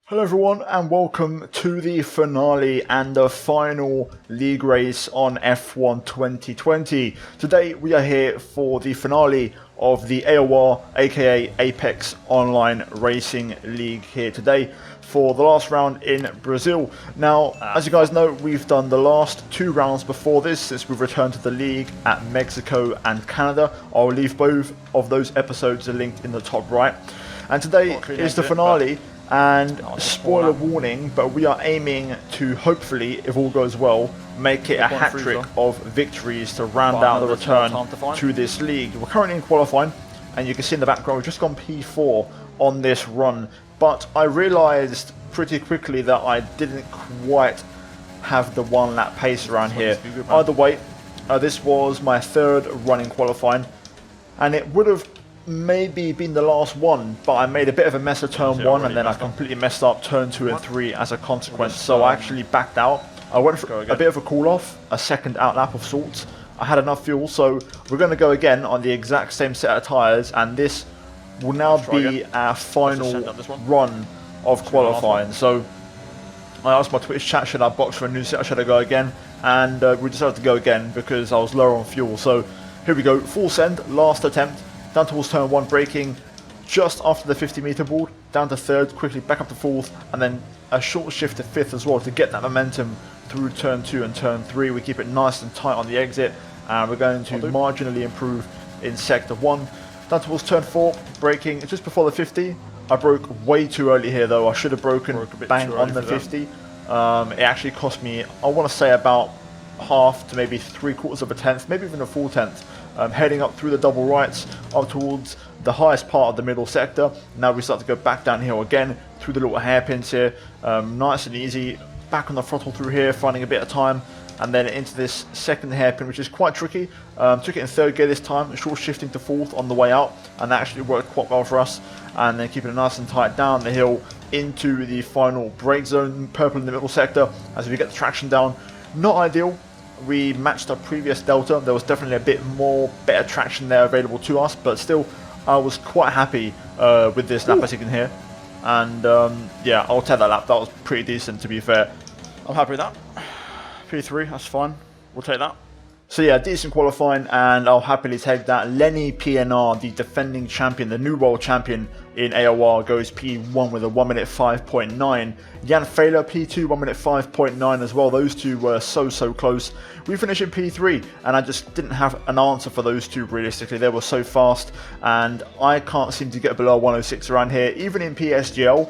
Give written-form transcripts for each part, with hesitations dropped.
Hello everyone and welcome to the finale and the final league race on F1 2020. Today we are here for the finale of the AOR aka Apex Online Racing League here today for the last round in Brazil. Now, as you guys know, we've done the last two rounds before this since we've returned to the league at Mexico and Canada. I'll leave both of those episodes linked in the top right. And today is the finale. And spoiler warning, but we are aiming to hopefully, if all goes well, make it a hat-trick of victories to round out the return to this league. We're currently in qualifying, and you can see in the background we've just gone P4 on this run, but I realised pretty quickly that I didn't quite have the one lap pace around here. Either way, this was my third run in qualifying, and it would have maybe been the last one, but I made a bit of a mess of turn 1 and then I completely messed up turn 2 and 3 as a consequence, so I actually backed out. I went for a bit of a cool off, a second out lap of sorts. I had enough fuel, so we're going to go again on the exact same set of tyres, and this will now be our final run of qualifying. So I asked my Twitch chat, should I box for a new set or should I go again, and we decided to go again because I was lower on fuel. So here we go, full send, last attempt. Down towards turn 1, braking just after the 50-meter board, down to 3rd, quickly back up to 4th, and then a short shift to 5th as well to get that momentum through turn 2 and turn 3. We keep it nice and tight on the exit, and we're going to marginally improve in sector 1. Down towards turn 4, braking just before the 50. I broke way too early here though. I should have broken bang on the 50. It actually cost me, I want to say, about half to maybe 3/4 of a tenth, maybe even a full tenth. Heading up through the double rights up towards the highest part of the middle sector. Now we start to go back downhill again through the little hairpins here. Nice and easy, back on the throttle through here, finding a bit of time, and then into this second hairpin, which is quite tricky. Took it in 3rd gear this time, short shifting to 4th on the way out, and that actually worked quite well for us. And then keeping it nice and tight down the hill into the final brake zone, purple in the middle sector as we get the traction down. Not ideal. We matched our previous Delta. There was definitely a bit more better traction there available to us, but still I was quite happy with this lap, as you can hear. And yeah, I'll take that lap. That was pretty decent, to be fair. I'm happy with that. P3, that's fine. We'll take that. So yeah, decent qualifying, and I'll happily take that. Lenny PNR, the defending champion, the new world champion in AOR, goes P1 with a 1 minute 5.9. Jan Fehler P2, 1 minute 5.9 as well. Those two were so close. We finished in P3, and I just didn't have an answer for those two realistically. They were so fast, and I can't seem to get below 106 around here, even in PSGL,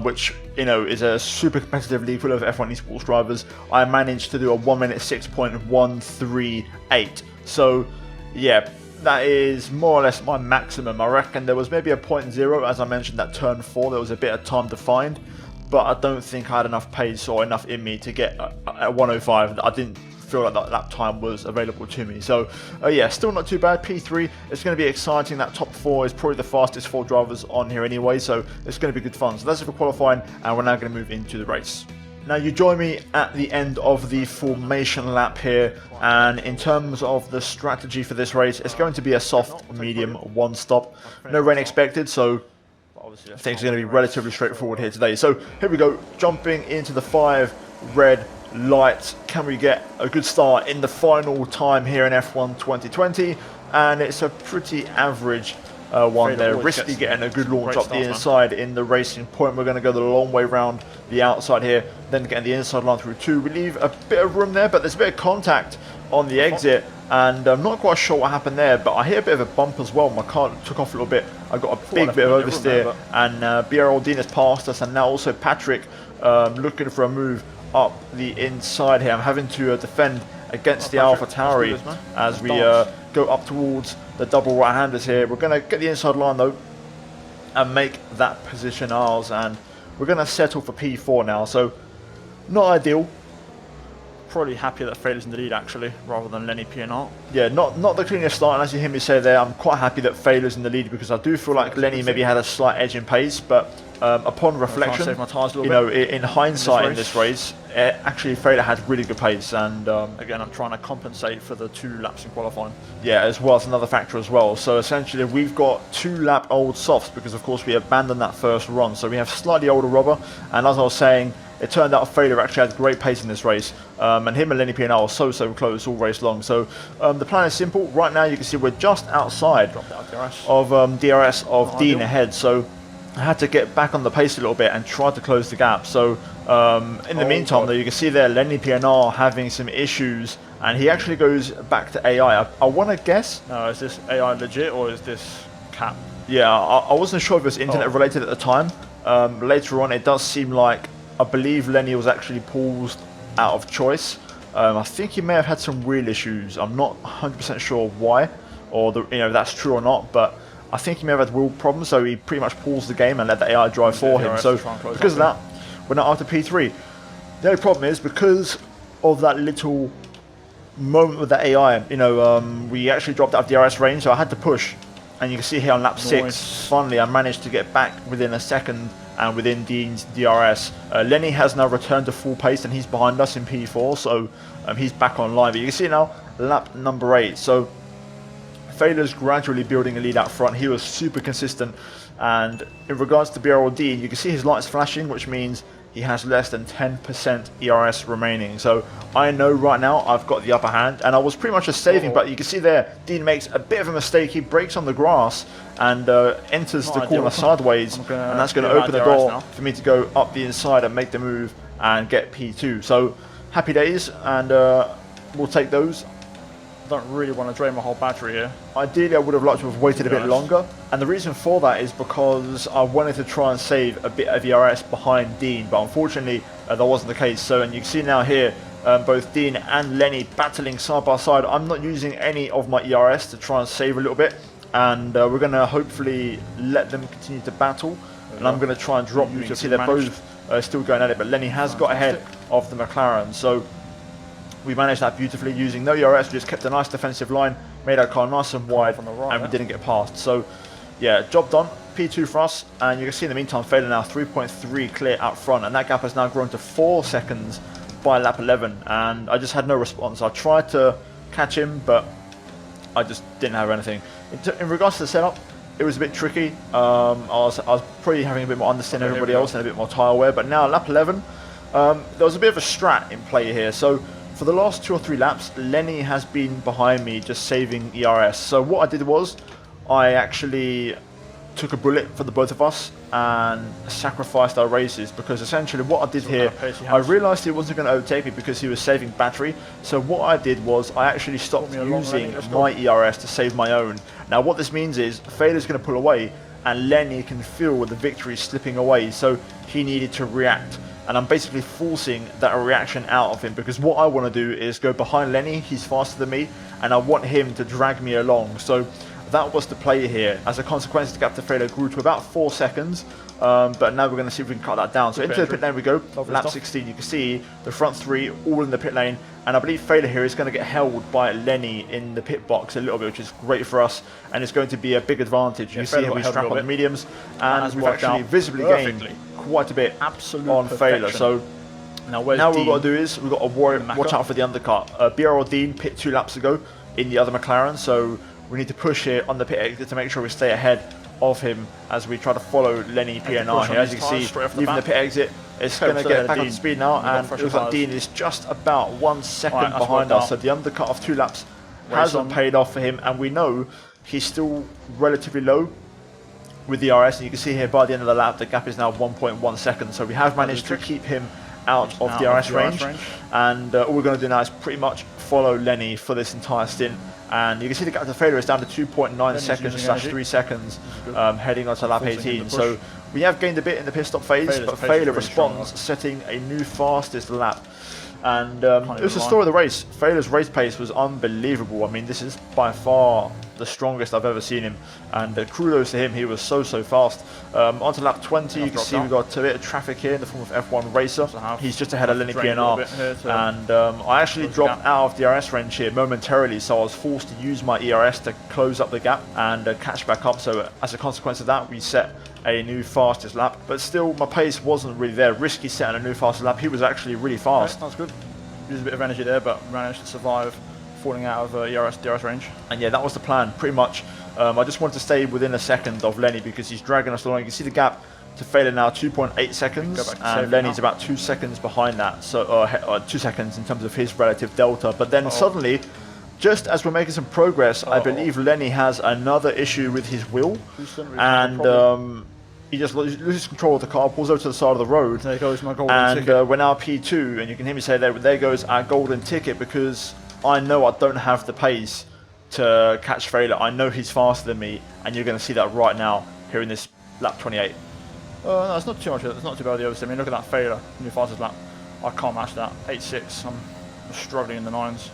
which, you know, is a super competitive league full of F1 esports drivers. I managed to do a 1 minute 6.138. So yeah, that is more or less my maximum. I reckon there was maybe a 0.0, as I mentioned, that turn 4, there was a bit of time to find, but I don't think I had enough pace or enough in me to get at 105. I didn't feel like that lap time was available to me. So yeah, still not too bad. P3, it's going to be exciting. That top 4 is probably the fastest 4 drivers on here anyway, so it's going to be good fun. So that's it for qualifying, and we're now going to move into the race. Now you join me at the end of the formation lap here, and in terms of the strategy for this race, it's going to be a soft, medium, 1 stop. No rain expected, so things are going to be relatively straightforward here today. So here we go, jumping into the 5 red lights. Can we get a good start in the final time here in F1 2020? And it's a pretty average one there. Risky getting a good launch up the inside in the racing point. We're going to go the long way round the outside here, then getting the inside line through 2. We leave a bit of room there, but there's a bit of contact on the exit, and I'm not quite sure what happened there, but I hit a bit of a bump as well. My car took off a little bit. I got a big bit of oversteer, and BR has passed us, and now also Patrick looking for a move up the inside here. I'm having to defend against the Alpha Tauri as we go up towards the double right-handers here. We're going to get the inside line though and make that position ours, and we're going to settle for P4 now. So not ideal, probably happier that Fader's in the lead actually, rather than Lenny PNR. Yeah, not the cleanest start, and as you hear me say there, I'm quite happy that Fader's in the lead because I do feel like Lenny maybe had a slight edge in pace, but upon reflection, save my tyres a you little know, bit in hindsight in this race, actually Fader had really good pace, and again, I'm trying to compensate for the 2 laps in qualifying. Yeah, as well as another factor as well. So essentially, we've got 2-lap old softs because, of course, we abandoned that first run. So we have slightly older rubber, and as I was saying, it turned out Fader actually had great pace in this race, and him and Lenny P&R are so close all race long. So the plan is simple. Right now, you can see we're just outside of DRS of Dean ahead. So I had to get back on the pace a little bit and try to close the gap. So in the meantime, though, you can see there Lenny P&R having some issues, and he actually goes back to AI. I want to guess. No, is this AI legit or is this cap? Yeah, I wasn't sure if it was internet related at the time. Later on, it does seem like I believe Lenny was actually paused out of choice. I think he may have had some wheel issues. I'm not 100% sure why, or if that's true or not, but I think he may have had wheel problems, so he pretty much paused the game and let the AI drive for him. So because of that, we're now after P3. The only problem is because of that little moment with the AI, we actually dropped out of DRS range, so I had to push. And you can see here on lap 6, finally I managed to get back within a second and within Dean's DRS. Lenny has now returned to full pace and he's behind us in P4, so he's back online. But you can see now lap number 8. So Fader's gradually building a lead out front. He was super consistent, and in regards to BRL Dean, you can see his lights flashing, which means he has less than 10% ERS remaining. So I know right now I've got the upper hand, and I was pretty much just saving, but you can see there Dean makes a bit of a mistake. He brakes on the grass and enters the corner sideways, and that's going to open the door for me to go up the inside and make the move and get P2. So happy days, and we'll take those. Don't really want to drain my whole battery here. Ideally, I would have liked to have waited a bit longer, and the reason for that is because I wanted to try and save a bit of ERS behind Dean, but unfortunately that wasn't the case. So, and you can see now here both Dean and Lenny battling side by side. I'm not using any of my ERS to try and save a little bit, and we're going to hopefully let them continue to battle, and I'm going to try and drop. You can see they're both still going at it, but Lenny has got ahead of the McLaren. So we managed that beautifully using no ERS. We just kept a nice defensive line, made our car nice and wide, and we didn't get past. So yeah, job done. P2 for us, and you can see in the meantime Fader now 3.3 clear out front, and that gap has now grown to 4 seconds by lap 11, and I just had no response. I tried to catch him, but I just didn't have anything. In regards to the setup, it was a bit tricky. I was probably having a bit more understanding than everybody else and a bit more tyre wear, but now lap 11, there was a bit of a strat in play here. So for the last 2 or 3 laps, Lenny has been behind me just saving ERS. So what I did was I actually took a bullet for the both of us and sacrificed our races, because essentially what I did here, I realised he wasn't going to overtake me because he was saving battery. So what I did was I actually stopped using my ERS to save my own. Now what this means is Fader's going to pull away and Lenny can feel the victory slipping away, so he needed to react. And I'm basically forcing that reaction out of him, because what I want to do is go behind Lenny. He's faster than me, and I want him to drag me along. So that was the play here. As a consequence, the gap to Fader grew to about 4 seconds, but now we're going to see if we can cut that down. So into the pit lane we go. Lap 16, you can see the front 3 all in the pit lane, and I believe Fader here is going to get held by Lenny in the pit box a little bit, which is great for us, and it's going to be a big advantage. You see how we strap on the mediums, and we've actually visibly gained quite a bit on Fader. So now what we've got to do is we've got to watch out for the undercut. BRL Dean pit 2 laps ago in the other McLaren, so we need to push here on the pit exit to make sure we stay ahead of him as we try to follow Lenny PNR here. As you can see, leaving the pit exit, it's going to get back on speed now, and it looks like Dean is just about 1 second behind us. So the undercut of 2 laps hasn't paid off for him, and we know he's still relatively low with the RS, and you can see here by the end of the lap the gap is now 1.1 seconds, so we have managed to keep him out of the RS range, and all we're going to do now is pretty much follow Lenny for this entire stint. And you can see the gap to Fader is down to 2.9 seconds / 3 seconds heading on to lap 18. So we have gained a bit in the pit stop phase, but Fader responds, setting a new fastest lap. And it was the story of the race. Fader's race pace was unbelievable. I mean, this is by far the strongest I've ever seen him, and kudos to him, he was so fast. On to lap 20, you can see we've got a bit of traffic here in the form of F1 Racer. He's just ahead of Lenny PNR, and I actually dropped out of the DRS range here momentarily, so I was forced to use my ERS to close up the gap and catch back up. So as a consequence of that, we set a new fastest lap, but still my pace wasn't really there. Risky set a new fastest lap. He was actually really fast. That's good. Used a bit of energy there, but managed to survive falling out of DRS range. And yeah, that was the plan, pretty much. I just wanted to stay within a second of Lenny because he's dragging us along. You can see the gap to Fader now, 2.8 seconds, and Lenny's about 2 seconds behind that, so 2 seconds in terms of his relative delta. But then suddenly, just as we're making some progress, I believe Lenny has another issue with his wheel, and he just loses control of the car, pulls over to the side of the road. There goes my golden ticket. And we're now P2, and you can hear me say there goes our golden ticket, because I know I don't have the pace to catch Fader. I know he's faster than me, and you're going to see that right now here in this lap 28. No, it's not too much. It's not too bad the overstay. I mean, look at that Fader, new fastest lap. I can't match that. 8.6. I'm struggling in the 9s.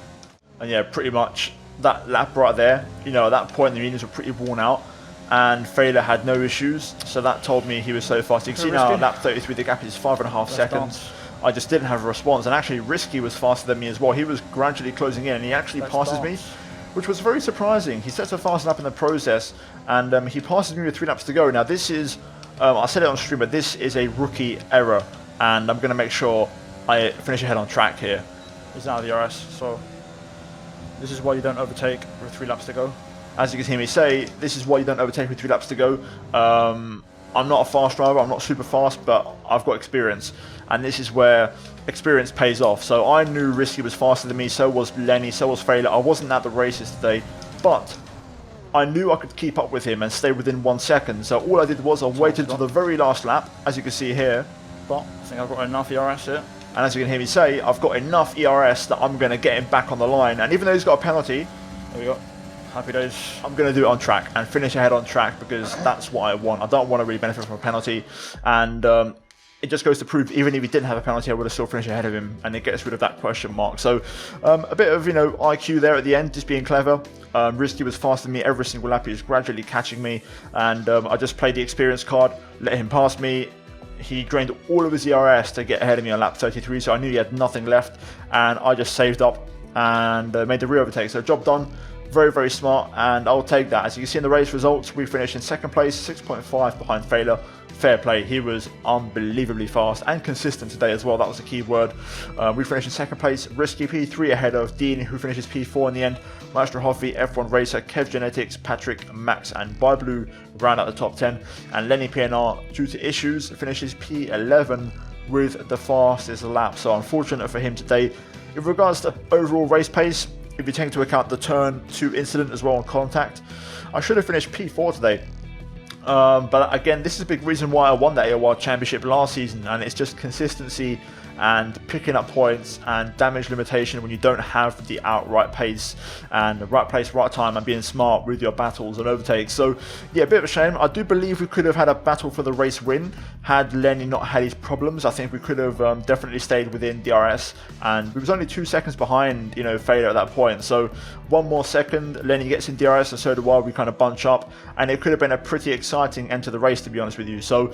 And yeah, pretty much that lap right there, you know, at that point the engines were pretty worn out, and Fader had no issues, so that told me he was so fast. You can see now at lap 33 the gap is 5.5 seconds. I just didn't have a response, and actually Risky was faster than me as well. He was gradually closing in, and he actually passes me, which was very surprising. He sets a fast lap in the process, and he passes me with 3 laps to go. Now this is, I said it on stream, but this is a rookie error, and I'm going to make sure I finish ahead on track here. He's out of the RS, so this is why you don't overtake with 3 laps to go. As you can hear me say, this is why you don't overtake with 3 laps to go. I'm not a fast driver, I'm not super fast, but I've got experience. And this is where experience pays off. So I knew Risky was faster than me, so was Lenny, so was Fader. I wasn't at the races today, but I knew I could keep up with him and stay within 1 second. So all I did was I waited until the very last lap, as you can see here. But I think I've got enough ERS here. And as you can hear me say, I've got enough ERS that I'm going to get him back on the line. And even though he's got a penalty, there we go. Happy days. I'm going to do it on track and finish ahead on track, because that's what I want. I don't want to really benefit from a penalty, and it just goes to prove even if he didn't have a penalty, I would have still finished ahead of him, and it gets rid of that question mark. So a bit of, you know, IQ there at the end, just being clever. Risky was faster than me every single lap. He was gradually catching me, and I just played the experience card, let him pass me. He drained all of his ERS to get ahead of me on lap 33, so I knew he had nothing left, and I just saved up and made the re-overtake. So job done. Very, very smart, and I'll take that. As you can see in the race results, we finished in 2nd place, 6.5 behind Fader. Fair play, he was unbelievably fast and consistent today as well. That was the key word. We finished in 2nd place, Risky P3 ahead of Dean, who finishes P4 in the end. Maestro Hoffy, F1 Racer, Kev Genetics, Patrick, Max, and Blue round out the top 10. And Lenny PNR, due to issues, finishes P11 with the fastest lap. So unfortunate for him today. In regards to overall race pace, if you take into account the turn 2 incident as well on contact, I should have finished P4 today. But again, this is a big reason why I won the AOR Championship last season, and it's just consistency and picking up points and damage limitation when you don't have the outright pace and the right place, right time, and being smart with your battles and overtakes. So yeah, a bit of a shame. I do believe we could have had a battle for the race win had Lenny not had his problems. I think we could have definitely stayed within DRS, and we was only 2 seconds behind, you know, Fader at that point. So 1 more second, Lenny gets in DRS, and so do I. We kind of bunch up, and it could have been a pretty exciting end to the race, to be honest with you. So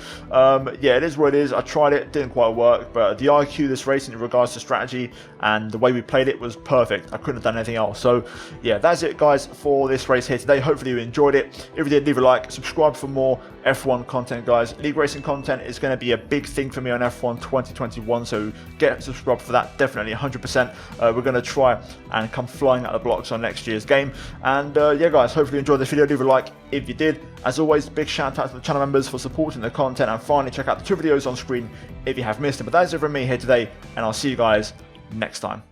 yeah, it is what it is. I tried it, didn't quite work, but the IQ this race in regards to strategy and the way we played it was perfect. I couldn't have done anything else. So yeah, that's it guys for this race here today. Hopefully you enjoyed it. If you did, leave a like, subscribe for more F1 content guys. League racing content is going to be a big thing for me on F1 2021, so get subscribed for that, definitely 100%. We're going to try and come flying out of the blocks on next year's game. And yeah guys, hopefully you enjoyed this video. Leave a like if you did. As always, big shout out to the channel members for supporting the content, and finally check out the 2 videos on screen if you have missed them. But that's it from me here today, and I'll see you guys next time.